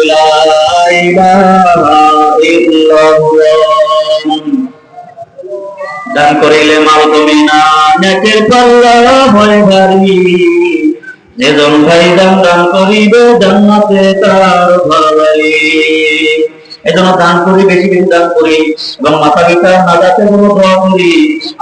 লা ইলাহা ইল্লাল্লাহ। দান করিলে মাল কমে না, নেকের পাল্লা হয় ভারী। যেজন ভাই দান করিবে, জান্নাতে তার ভাই। এজন্য দান করি, বেশি বেশি দান করি এবং মাতা পিতা নাজাতে কোনো দোয়া করি।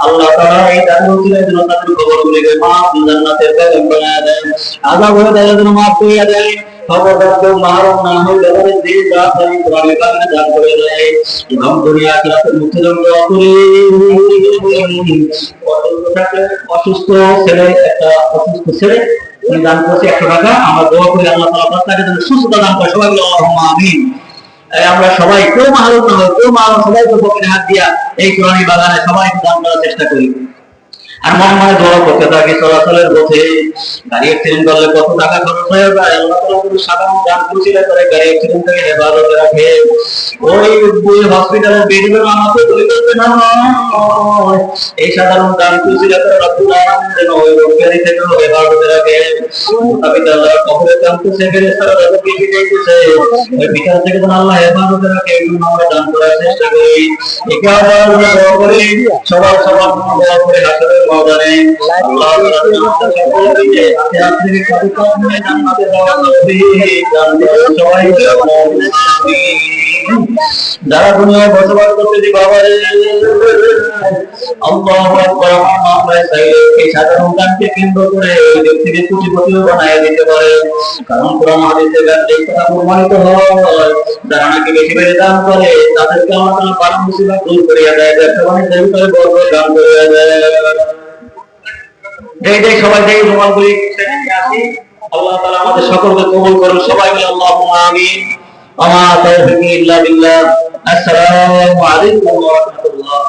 আল্লাহ তাআলা এই দান করিলে যেন তাদের কবরগুলিকে মাফ জান্নাতের বাগান বানায় দেন, আযাব হয়ে যায় যেন মাফ করিয়া দেয়। খবরদার কেউ মারণ না হইলে তাদের যে যা চাই কোরআনে কারিমে দান করে দেয় এবং দুনিয়া আখিরাতের মুক্তির জন্য দোয়া করি। অসুস্থ ছেলে, একটা অসুস্থ ছেলে উনি দান করছে 100 টাকা। আমরা দোয়া করি আল্লাহ তাআলা তাকে যেন সুস্থতা দান করে। সবাই বলি আল্লাহুম্মা আমিন। আমরা সবাই কেউ মাহরুম না হয়, কেউ মাহরুম, সবাই পকেটে হাত দিয়া এই কোরআনী বাগানে সবাই দান করার চেষ্টা করি। আর মনে মনে দোয়া করতে থাকি চলাচলের পথে গাড়ি অ্যাক্সিডেন্ট করলে কত টাকা খরচ হয়ে যায়। আল্লাহ তাআলা কিন্তু সাধারণ দান খুশিলে করে গাড়ি অ্যাক্সিডেন্ট থেকে হেফাজতে রাখে। ওই হসপিটালের বেডগুলো আমাকে তৈরি করতে না হয়, এই সাধারণ দান খুশিলে করে রব্বুল আলামিন যেন ওই রোগী থেকে হেফাজতে রাখে। মুতাবিদ আল্লাহ কবরে কাঁদতেছে, ফেরেশতারা তাদেরকে পিটাইতেছে, ওই পিটার থেকে যেন আল্লাহ হেফাজতে রাখে। এগুলো আমরা দান করার চেষ্টা করি। একে আবার দোয়া করি, সবার সবার দোয়া করে হাসরের ময়দানে আল্লাহ যারা দুনিয়ায় বসবাস করতেছি বাবা আল্লাহু আকবার, আমরা চাইলে এই সাধারণ গানকে কেন্দ্র করে ওই ব্যক্তিকে কোটিপতিও বানায় দিতে পারে। কারণ কোরআন হাদিসে গান এই কথা প্রমাণিত হয়, যারা নাকি বেশি বেশি দান করে তাদেরকে আল্লাহ তাআলা পাপ মুসিবত দূর করিয়া দেয়, ব্যবসা বাণিজ্যের ভিতরে বড় দান করিয়া দেয়। এই সবাই যে প্রমাণগুলি আসি, আল্লাহ তাআলা আমাদের সকলকে কবুল করুন। সবাই বলে আল্লাহুম্মা আমিন। ওয়া মা তাওফীকি ইল্লা বিল্লাহ। আসসালামু আলাইকুম ওয়া রাহমাতুল্লাহ।